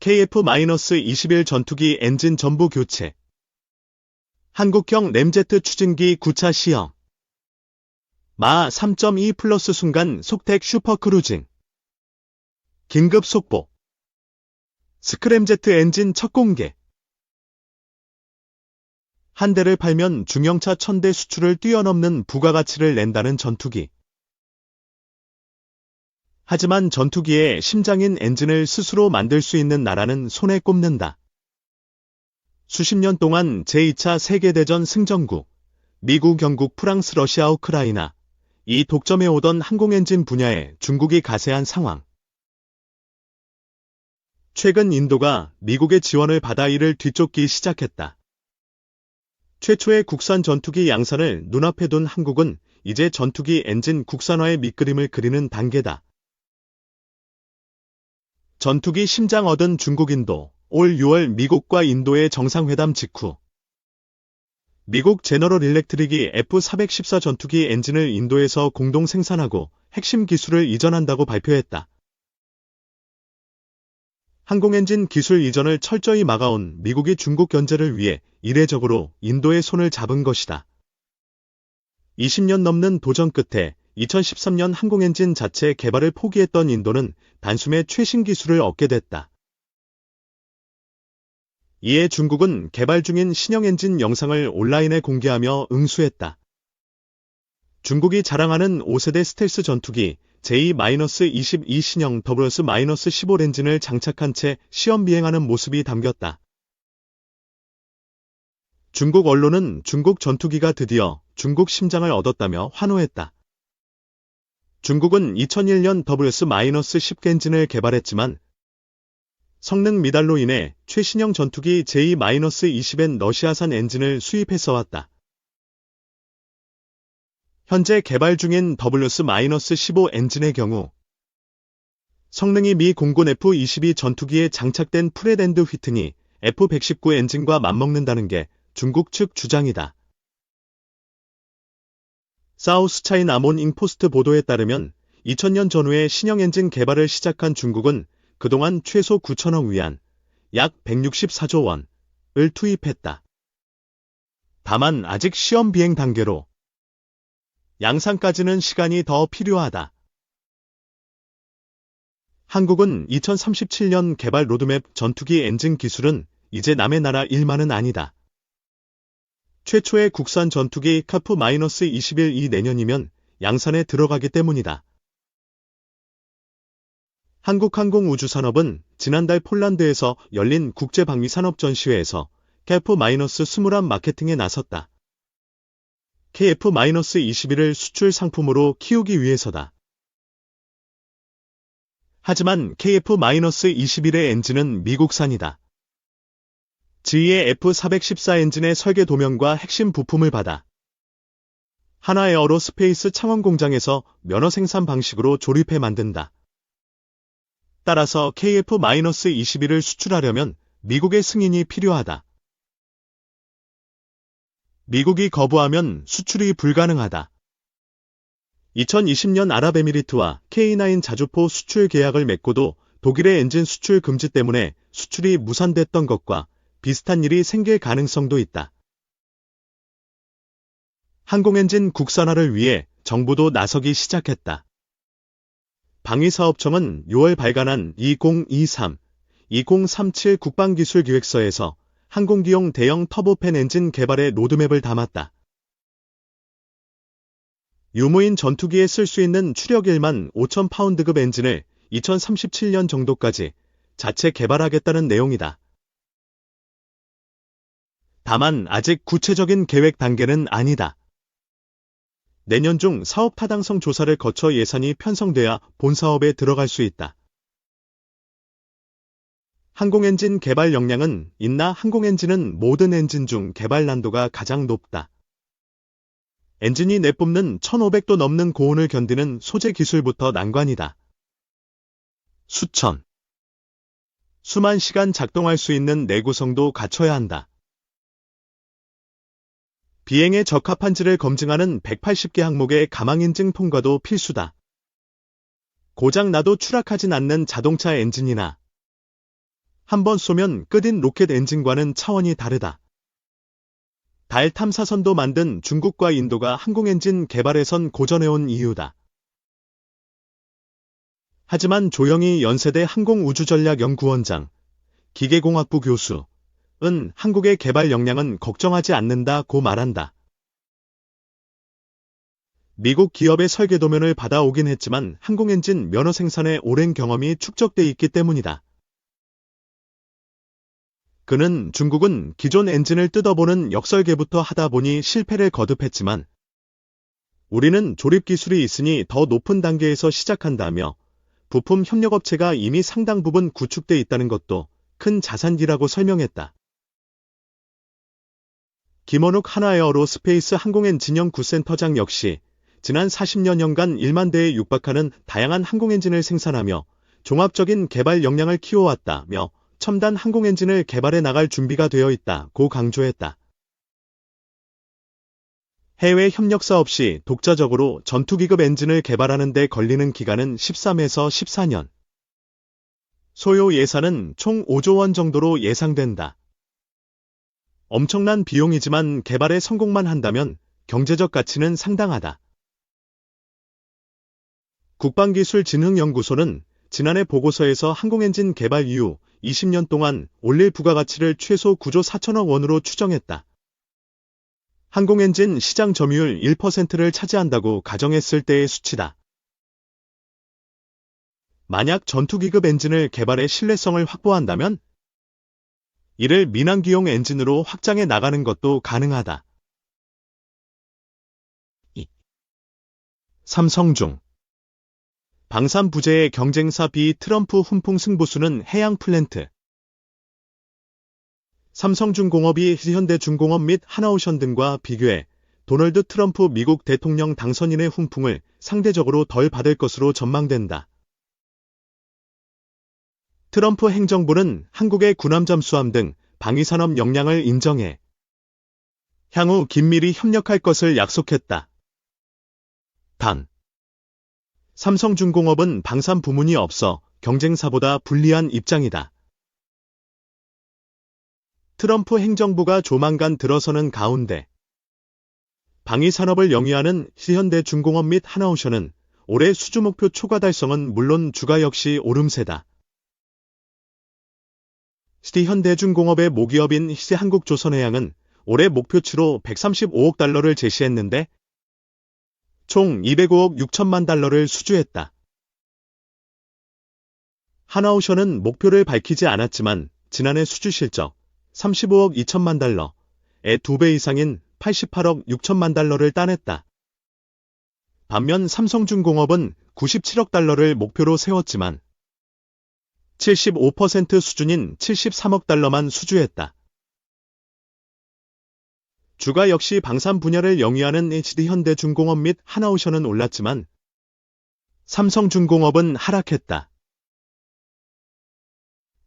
KF-21 전투기 엔진 전부 교체. 한국형 램제트 추진기 9차 시험. 마하 3.2 플러스 순간 속택 슈퍼크루징. 긴급 속보. 스크램제트 엔진 첫 공개. 한 대를 팔면 중형차 1000대 수출을 뛰어넘는 부가가치를 낸다는 전투기. 하지만 전투기의 심장인 엔진을 스스로 만들 수 있는 나라는 손에 꼽는다. 수십 년 동안 제2차 세계대전 승전국, 미국, 영국, 프랑스, 러시아, 우크라이나, 이 독점해오던 항공엔진 분야에 중국이 가세한 상황. 최근 인도가 미국의 지원을 받아 이를 뒤쫓기 시작했다. 최초의 국산 전투기 양산을 눈앞에 둔 한국은 이제 전투기 엔진 국산화의 밑그림을 그리는 단계다. 전투기 심장 얻은 중국인도 올 6월 미국과 인도의 정상회담 직후 미국 제너럴 일렉트릭이 F-414 전투기 엔진을 인도에서 공동 생산하고 핵심 기술을 이전한다고 발표했다. 항공엔진 기술 이전을 철저히 막아온 미국이 중국 견제를 위해 이례적으로 인도의 손을 잡은 것이다. 20년 넘는 도전 끝에 2013년 항공엔진 자체 개발을 포기했던 인도는 단숨에 최신 기술을 얻게 됐다. 이에 중국은 개발 중인 신형 엔진 영상을 온라인에 공개하며 응수했다. 중국이 자랑하는 5세대 스텔스 전투기 J-22 신형 WS-15 엔진을 장착한 채 시험 비행하는 모습이 담겼다. 중국 언론은 중국 전투기가 드디어 중국 심장을 얻었다며 환호했다. 중국은 2001년 WS-10 엔진을 개발했지만 성능 미달로 인해 최신형 전투기 J-20엔 러시아산 엔진을 수입해서 왔다. 현재 개발 중인 WS-15 엔진의 경우 성능이 미 공군 F-22 전투기에 장착된 프렛&드 휘트니 F-119 엔진과 맞먹는다는 게 중국 측 주장이다. 사우스차이나 모닝포스트 보도에 따르면 2000년 전후에 신형 엔진 개발을 시작한 중국은 그동안 최소 9천억 위안, 약 164조 원을 투입했다. 다만 아직 시험 비행 단계로 양산까지는 시간이 더 필요하다. 한국은 2037년 개발 로드맵 전투기 엔진 기술은 이제 남의 나라 일만은 아니다. 최초의 국산 전투기 KF-21이 내년이면 양산에 들어가기 때문이다. 한국항공우주산업은 지난달 폴란드에서 열린 국제방위산업전시회에서 KF-21 마케팅에 나섰다. KF-21을 수출 상품으로 키우기 위해서다. 하지만 KF-21의 엔진은 미국산이다. 지휘의 F-414 엔진의 설계 도면과 핵심 부품을 받아 하나에어로스페이스 창원 공장에서 면허 생산 방식으로 조립해 만든다. 따라서 KF-21을 수출하려면 미국의 승인이 필요하다. 미국이 거부하면 수출이 불가능하다. 2020년 아랍에미리트와 K9 자주포 수출 계약을 맺고도 독일의 엔진 수출 금지 때문에 수출이 무산됐던 것과 비슷한 일이 생길 가능성도 있다. 항공엔진 국산화를 위해 정부도 나서기 시작했다. 방위사업청은 6월 발간한 2023-2037 국방기술기획서에서 항공기용 대형 터보팬 엔진 개발의 로드맵을 담았다. 유무인 전투기에 쓸 수 있는 추력 1만 5천 파운드급 엔진을 2037년 정도까지 자체 개발하겠다는 내용이다. 다만 아직 구체적인 계획 단계는 아니다. 내년 중 사업 타당성 조사를 거쳐 예산이 편성돼야 본사업에 들어갈 수 있다. 항공엔진 개발 역량은 있나 항공엔진은 모든 엔진 중 개발 난도가 가장 높다. 엔진이 내뿜는 1500도 넘는 고온을 견디는 소재 기술부터 난관이다. 수만 시간 작동할 수 있는 내구성도 갖춰야 한다. 비행에 적합한지를 검증하는 180개 항목의 가망인증 통과도 필수다. 고장 나도 추락하진 않는 자동차 엔진이나 한번 쏘면 끝인 로켓 엔진과는 차원이 다르다. 달 탐사선도 만든 중국과 인도가 항공엔진 개발에선 고전해온 이유다. 하지만 조영희 연세대 항공우주전략연구원장, 기계공학부 교수은 한국의 개발 역량은 걱정하지 않는다고 말한다. 미국 기업의 설계 도면을 받아오긴 했지만 항공엔진 면허 생산에 오랜 경험이 축적돼 있기 때문이다. 그는 중국은 기존 엔진을 뜯어보는 역설계부터 하다 보니 실패를 거듭했지만 우리는 조립 기술이 있으니 더 높은 단계에서 시작한다며 부품 협력업체가 이미 상당 부분 구축돼 있다는 것도 큰 자산이라고 설명했다. 김원욱 한화에어로스페이스 항공엔진연구센터장 역시 지난 40여년간 1만 대에 육박하는 다양한 항공엔진을 생산하며 종합적인 개발 역량을 키워왔다며 첨단 항공엔진을 개발해 나갈 준비가 되어 있다고 강조했다. 해외 협력사 없이 독자적으로 전투기급 엔진을 개발하는 데 걸리는 기간은 13에서 14년. 소요 예산은 총 5조 원 정도로 예상된다. 엄청난 비용이지만 개발에 성공만 한다면 경제적 가치는 상당하다. 국방기술진흥연구소는 지난해 보고서에서 항공엔진 개발 이후 20년 동안 올릴 부가가치를 최소 9조 4천억 원으로 추정했다. 항공엔진 시장 점유율 1%를 차지한다고 가정했을 때의 수치다. 만약 전투기급 엔진을 개발해 신뢰성을 확보한다면 이를 민항기용 엔진으로 확장해 나가는 것도 가능하다. 2. 삼성중 방산 부재의 경쟁사 비 트럼프 훈풍 승부수는 해양 플랜트. 삼성중공업이 현대중공업 및 하나오션 등과 비교해 도널드 트럼프 미국 대통령 당선인의 훈풍을 상대적으로 덜 받을 것으로 전망된다. 트럼프 행정부는 한국의 군함 잠수함 등 방위산업 역량을 인정해 향후 긴밀히 협력할 것을 약속했다. 단, 삼성중공업은 방산 부문이 없어 경쟁사보다 불리한 입장이다. 트럼프 행정부가 조만간 들어서는 가운데 방위산업을 영위하는 현대중공업 및 하나오션은 올해 수주목표 초과 달성은 물론 주가 역시 오름세다. 현대중공업의 모기업인 한국조선해양은 올해 목표치로 135억 달러를 제시했는데 총 205억 6천만 달러를 수주했다. 하나오션은 목표를 밝히지 않았지만 지난해 수주 실적 35억 2천만 달러의 2배 이상인 88억 6천만 달러를 따냈다. 반면 삼성중공업은 97억 달러를 목표로 세웠지만 75% 수준인 73억 달러만 수주했다. 주가 역시 방산 분야를 영위하는 현대중공업 및 하나오션은 올랐지만 삼성중공업은 하락했다.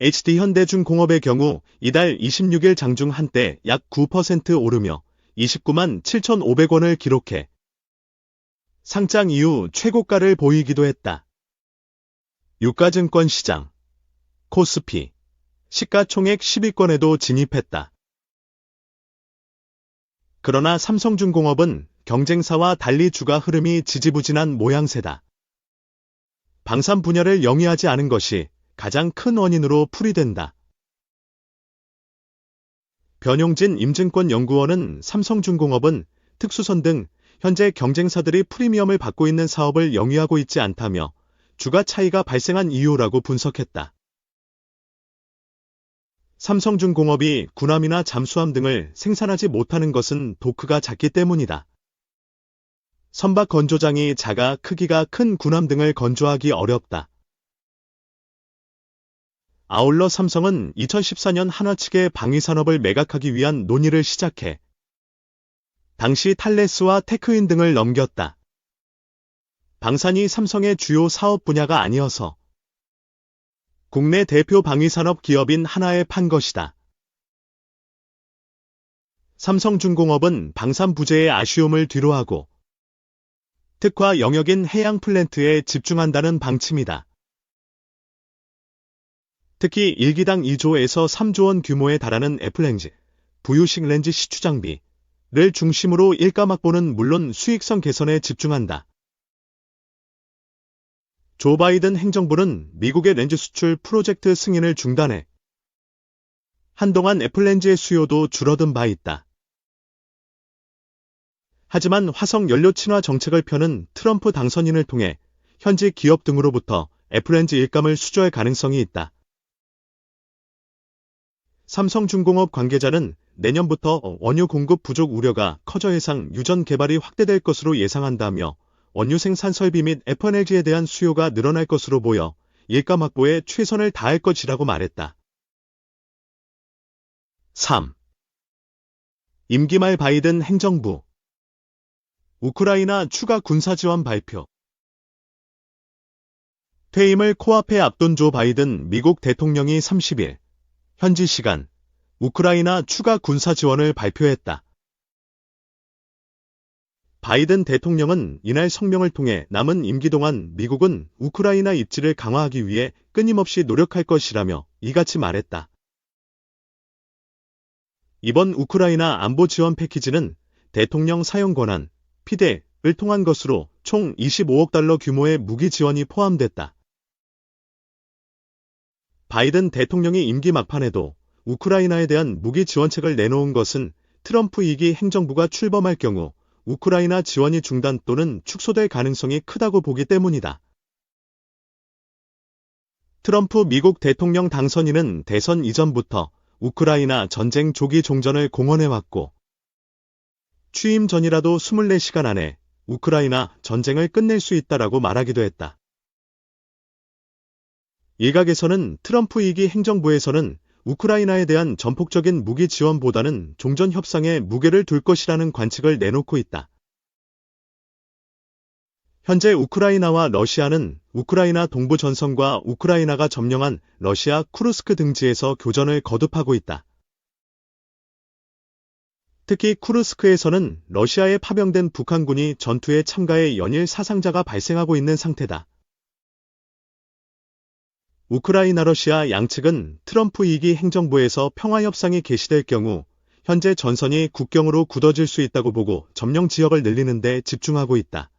현대중공업의 경우 이달 26일 장중 한때 약 9% 오르며 29만 7,500원을 기록해 상장 이후 최고가를 보이기도 했다. 유가증권 시장 코스피 시가총액 10위권에도 진입했다. 그러나 삼성중공업은 경쟁사와 달리 주가 흐름이 지지부진한 모양새다. 방산 분야를 영위하지 않은 것이 가장 큰 원인으로 풀이된다. 변용진 임증권연구원은 삼성중공업은 특수선 등 현재 경쟁사들이 프리미엄을 받고 있는 사업을 영위하고 있지 않다며 주가 차이가 발생한 이유라고 분석했다. 삼성중공업이 군함이나 잠수함 등을 생산하지 못하는 것은 도크가 작기 때문이다. 선박 건조장이 작아 크기가 큰 군함 등을 건조하기 어렵다. 아울러 삼성은 2014년 한화 측의 방위산업을 매각하기 위한 논의를 시작해 당시 탈레스와 테크윈 등을 넘겼다. 방산이 삼성의 주요 사업 분야가 아니어서 국내 대표 방위산업 기업인 하나에 판 것이다. 삼성중공업은 방산 부재의 아쉬움을 뒤로하고 특화 영역인 해양 플랜트에 집중한다는 방침이다. 특히 1기당 2조에서 3조 원 규모에 달하는 애플렌즈, 부유식 렌즈 시추 장비를 중심으로 일감 확보는 물론 수익성 개선에 집중한다. 조 바이든 행정부는 미국의 렌즈 수출 프로젝트 승인을 중단해 한동안 애플렌즈의 수요도 줄어든 바 있다. 하지만 화석 연료 친화 정책을 펴는 트럼프 당선인을 통해 현지 기업 등으로부터 애플렌즈 일감을 수주할 가능성이 있다. 삼성중공업 관계자는 내년부터 원유 공급 부족 우려가 커져 해상 유전 개발이 확대될 것으로 예상한다며 원유 생산 설비 및 FLNG에 대한 수요가 늘어날 것으로 보여 일감 확보에 최선을 다할 것이라고 말했다. 3. 임기 말 바이든 행정부 우크라이나 추가 군사 지원 발표. 퇴임을 코앞에 앞둔 조 바이든 미국 대통령이 30일 현지 시간 우크라이나 추가 군사 지원을 발표했다. 바이든 대통령은 이날 성명을 통해 남은 임기 동안 미국은 우크라이나 입지를 강화하기 위해 끊임없이 노력할 것이라며 이같이 말했다. 이번 우크라이나 안보 지원 패키지는 대통령 사용 권한, 피대를 통한 것으로 총 25억 달러 규모의 무기 지원이 포함됐다. 바이든 대통령이 임기 막판에도 우크라이나에 대한 무기 지원책을 내놓은 것은 트럼프 2기 행정부가 출범할 경우 우크라이나 지원이 중단 또는 축소될 가능성이 크다고 보기 때문이다. 트럼프 미국 대통령 당선인은 대선 이전부터 우크라이나 전쟁 조기 종전을 공언해왔고 취임 전이라도 24시간 안에 우크라이나 전쟁을 끝낼 수 있다라고 말하기도 했다. 일각에서는 트럼프 2기 행정부에서는 우크라이나에 대한 전폭적인 무기 지원보다는 종전 협상에 무게를 둘 것이라는 관측을 내놓고 있다. 현재 우크라이나와 러시아는 우크라이나 동부 전선과 우크라이나가 점령한 러시아 쿠르스크 등지에서 교전을 거듭하고 있다. 특히 쿠르스크에서는 러시아에 파병된 북한군이 전투에 참가해 연일 사상자가 발생하고 있는 상태다. 우크라이나 러시아 양측은 트럼프 2기 행정부에서 평화협상이 개시될 경우 현재 전선이 국경으로 굳어질 수 있다고 보고 점령 지역을 늘리는 데 집중하고 있다.